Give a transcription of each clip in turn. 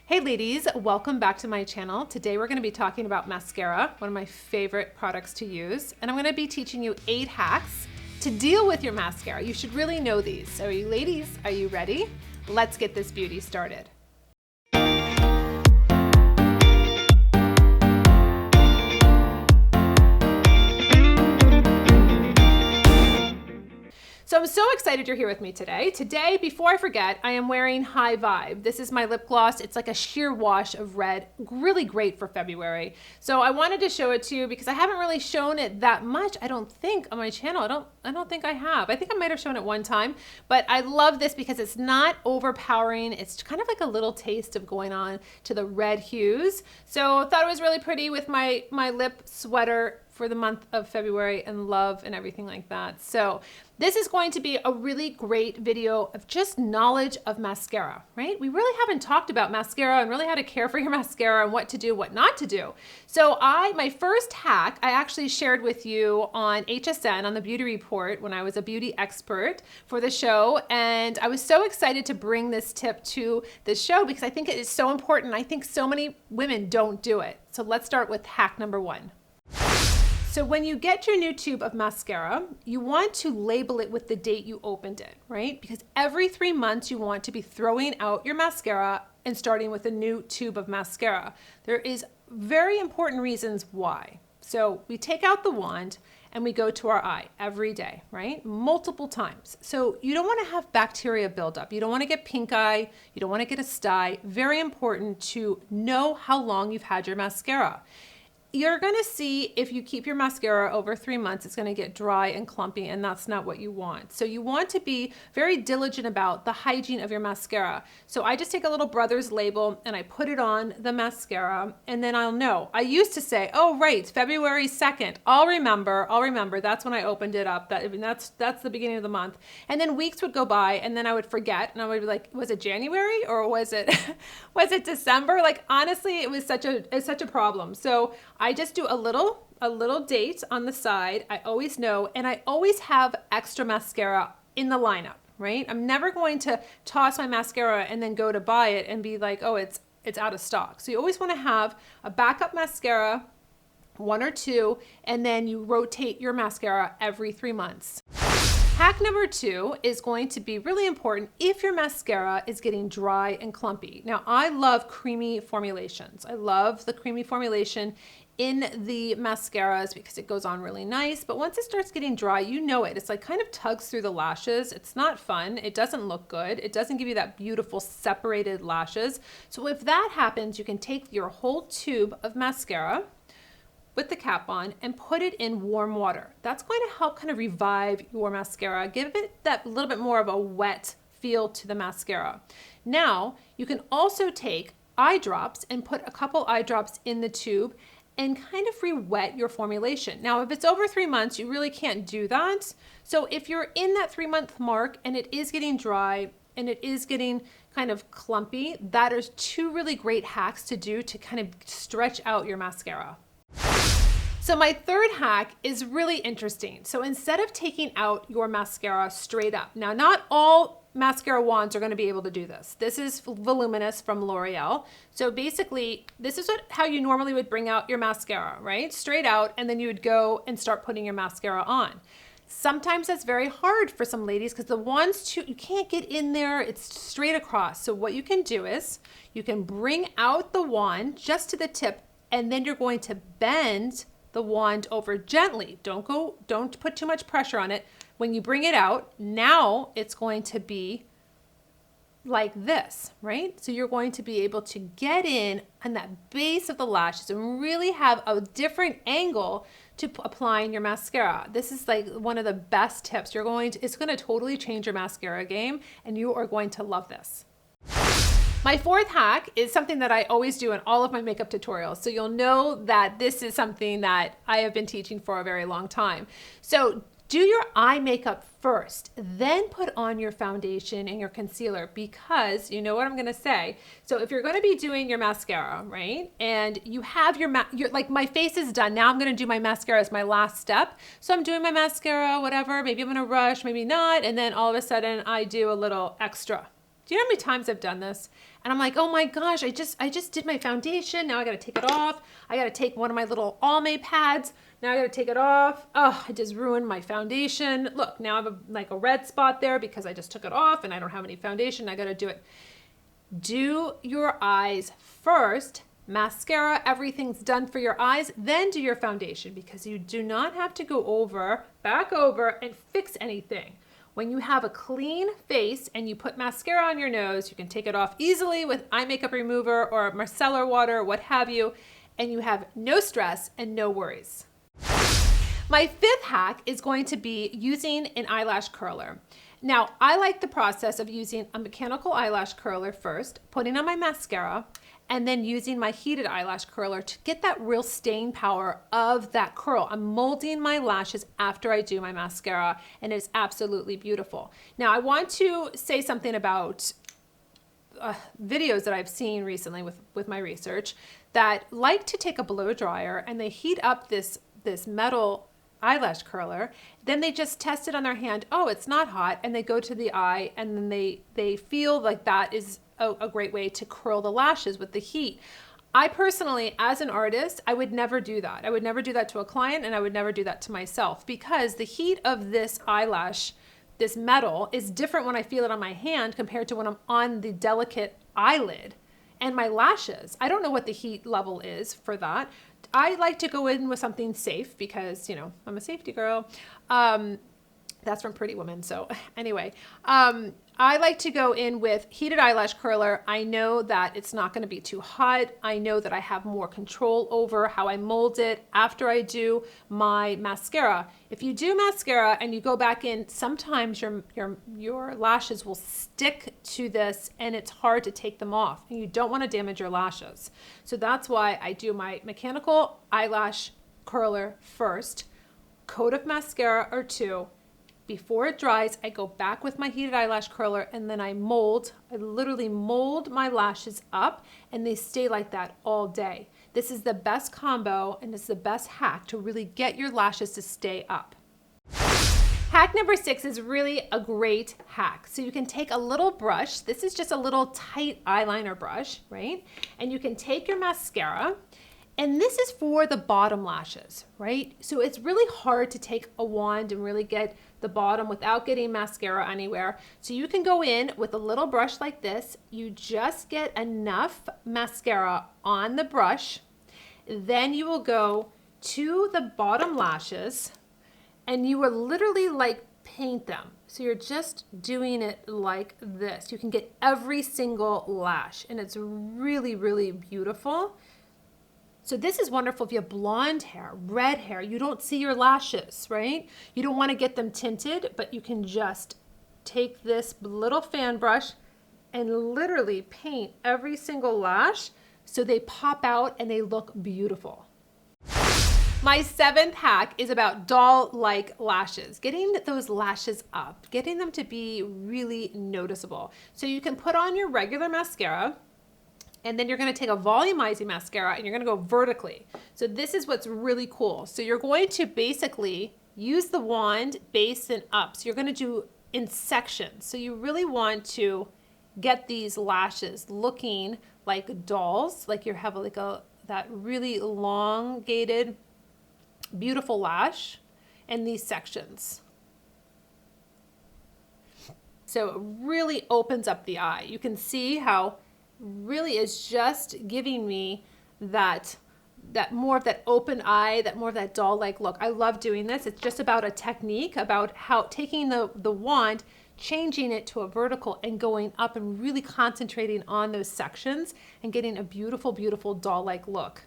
Hey ladies, welcome back to my channel. Today we're going to be talking about mascara, one of my favorite products to use, and I'm going to be teaching you 8 hacks to deal with your mascara. You should really know these. So you ladies, are you ready? Let's get this beauty started. So I'm so excited you're here with me today. Today, before I forget, I am wearing High Vibe. This is my lip gloss. It's like a sheer wash of red, really great for February. So I wanted to show it to you because I haven't really shown it that much, I don't think, on my channel. I don't think I have. I think I might have shown it one time, but I love this because it's not overpowering. It's kind of like a little taste of going on to the red hues. So I thought it was really pretty with my lip sweater for the month of February and love and everything like that. So this is going to be a really great video of just knowledge of mascara, right? We really haven't talked about mascara and really how to care for your mascara and what to do, what not to do. So my first hack, I actually shared with you on HSN, on the Beauty Report, when I was a beauty expert for the show. And I was so excited to bring this tip to the show because I think it is so important. I think so many women don't do it. So let's start with hack number 1. So when you get your new tube of mascara, you want to label it with the date you opened it, right? Because every 3 months you want to be throwing out your mascara and starting with a new tube of mascara. There is very important reasons why. So we take out the wand and we go to our eye every day, right? Multiple times. So you don't want to have bacteria buildup. You don't want to get pink eye. You don't want to get a sty. Very important to know how long you've had your mascara. You're going to see if you keep your mascara over 3 months, it's going to get dry and clumpy, and that's not what you want. So you want to be very diligent about the hygiene of your mascara. So I just take a little Brother's label and I put it on the mascara, and then I'll know. I used to say, oh, right, February 2nd. I'll remember. That's when I opened it up. That's the beginning of the month. And then weeks would go by, and then I would forget, and I would be like, was it January or was it December? Like, honestly, it's such a problem. So I just do a little date on the side. I always know, and I always have extra mascara in the lineup, right? I'm never going to toss my mascara and then go to buy it and be like, oh, it's out of stock. So you always want to have a backup mascara, 1 or 2, and then you rotate your mascara every 3 months. Hack number 2 is going to be really important if your mascara is getting dry and clumpy. Now, I love creamy formulations. I love the creamy formulation in the mascaras because it goes on really nice. But once it starts getting dry, you know it. It's like kind of tugs through the lashes. It's not fun. It doesn't look good. It doesn't give you that beautiful separated lashes. So if that happens, you can take your whole tube of mascara with the cap on and put it in warm water. That's going to help kind of revive your mascara, give it that little bit more of a wet feel to the mascara. Now, you can also take eye drops and put a couple eye drops in the tube and kind of re-wet your formulation. Now, if it's over 3 months, you really can't do that. So if you're in that 3-month mark and it is getting dry and it is getting kind of clumpy, that is 2 really great hacks to do to kind of stretch out your mascara. So my third hack is really interesting. So instead of taking out your mascara straight up, now not all mascara wands are going to be able to do this. This is Voluminous from L'Oreal. So basically, this is how you normally would bring out your mascara, right? Straight out, and then you would go and start putting your mascara on. Sometimes that's very hard for some ladies because the wands, you can't get in there. It's straight across. So what you can do is you can bring out the wand just to the tip, and then you're going to bend the wand over gently. Don't put too much pressure on it. When you bring it out, now it's going to be like this, right? So you're going to be able to get in on that base of the lashes and really have a different angle to applying your mascara. This is like one of the best tips. It's going to totally change your mascara game, and you are going to love this. My fourth hack is something that I always do in all of my makeup tutorials. So you'll know that this is something that I have been teaching for a very long time. So do your eye makeup first, then put on your foundation and your concealer, because you know what I'm gonna say. So if you're gonna be doing your mascara, right, and you have your like my face is done, now I'm gonna do my mascara as my last step. So I'm doing my mascara, whatever, maybe I'm gonna rush, maybe not, and then all of a sudden I do a little extra Do you know how many times I've done this? And I'm like, oh my gosh, I just did my foundation. Now I got to take it off. I got to take one of my little Almay pads. Now I got to take it off. Oh, I just ruined my foundation. Look, now I have like a red spot there because I just took it off and I don't have any foundation. I got to do it. Do your eyes first. Mascara, everything's done for your eyes, then do your foundation, because you do not have to go back over and fix anything. When you have a clean face and you put mascara on your nose, you can take it off easily with eye makeup remover or micellar water, what have you, and you have no stress and no worries. My fifth hack is going to be using an eyelash curler. Now, I like the process of using a mechanical eyelash curler first, putting on my mascara, and then using my heated eyelash curler to get that real staying power of that curl. I'm molding my lashes after I do my mascara, and it's absolutely beautiful. Now, I want to say something about videos that I've seen recently with my research that like to take a blow dryer and they heat up this metal eyelash curler, then they just test it on their hand. Oh, it's not hot, and they go to the eye, and then they feel like that is a great way to curl the lashes with the heat. I personally, as an artist, I would never do that. I would never do that to a client, and I would never do that to myself, because the heat of this eyelash, this metal, is different when I feel it on my hand compared to when I'm on the delicate eyelid and my lashes. I don't know what the heat level is for that. I like to go in with something safe because, you know, I'm a safety girl. That's from Pretty Woman. So anyway, I like to go in with heated eyelash curler. I know that it's not going to be too hot. I know that I have more control over how I mold it after I do my mascara. If you do mascara and you go back in, sometimes your lashes will stick to this and it's hard to take them off, and you don't want to damage your lashes. So that's why I do my mechanical eyelash curler first, coat of mascara or two. Before it dries, I go back with my heated eyelash curler, and then I literally mold my lashes up, and they stay like that all day. This is the best combo, and it's the best hack to really get your lashes to stay up. Hack number 6 is really a great hack. So you can take a little brush. This is just a little tight eyeliner brush, right? And you can take your mascara, and this is for the bottom lashes, right? So it's really hard to take a wand and really get the bottom without getting mascara anywhere. So you can go in with a little brush like this. You just get enough mascara on the brush. Then you will go to the bottom lashes and you will literally like paint them. So you're just doing it like this. You can get every single lash, and it's really, really beautiful. So this is wonderful if you have blonde hair, red hair, you don't see your lashes, right? You don't want to get them tinted, but you can just take this little fan brush and literally paint every single lash so they pop out and they look beautiful. My 7th hack is about doll-like lashes, getting those lashes up, getting them to be really noticeable. So you can put on your regular mascara, and then you're going to take a volumizing mascara and you're going to go vertically. So this is what's really cool. So you're going to basically use the wand base and up. So you're going to do in sections. So you really want to get these lashes looking like dolls, like you have like that really elongated, beautiful lash in these sections. So it really opens up the eye. You can see how really is just giving me that more of that open eye, that more of that doll-like look. I love doing this. It's just about a technique, about how taking the wand, changing it to a vertical and going up and really concentrating on those sections and getting a beautiful, beautiful doll-like look.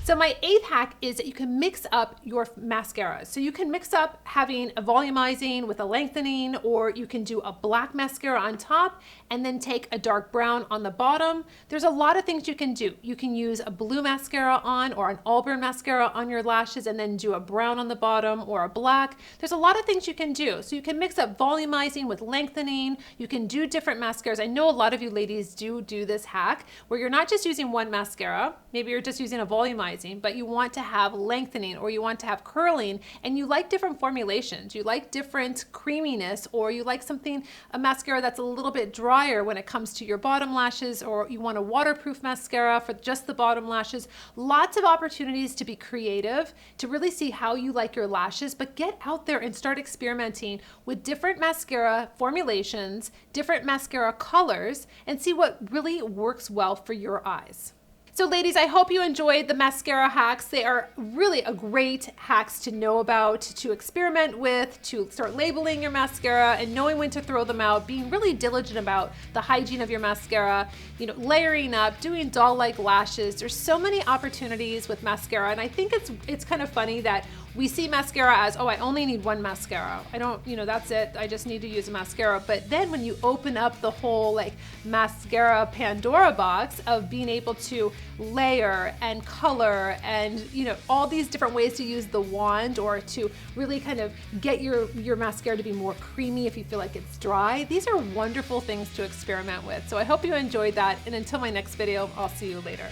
So my 8th hack is that you can mix up your mascaras. So you can mix up having a volumizing with a lengthening, or you can do a black mascara on top and then take a dark brown on the bottom. There's a lot of things you can do. You can use a blue mascara on or an auburn mascara on your lashes and then do a brown on the bottom or a black. There's a lot of things you can do. So you can mix up volumizing with lengthening. You can do different mascaras. I know a lot of you ladies do this hack where you're not just using one mascara. Maybe you're just using a volumizer volumizing, but you want to have lengthening or you want to have curling, and you like different formulations. You like different creaminess, or you like a mascara that's a little bit drier when it comes to your bottom lashes, or you want a waterproof mascara for just the bottom lashes. Lots of opportunities to be creative, to really see how you like your lashes, but get out there and start experimenting with different mascara formulations, different mascara colors, and see what really works well for your eyes. So ladies, I hope you enjoyed the mascara hacks. They are really a great hacks to know about, to experiment with, to start labeling your mascara and knowing when to throw them out, being really diligent about the hygiene of your mascara, layering up, doing doll-like lashes. There's so many opportunities with mascara, and I think it's kind of funny that we see mascara as, oh, I only need one mascara. I don't, that's it. I just need to use a mascara. But then when you open up the whole mascara Pandora box of being able to layer and color and, all these different ways to use the wand or to really kind of get your mascara to be more creamy if you feel like it's dry, these are wonderful things to experiment with. So I hope you enjoyed that. And until my next video, I'll see you later.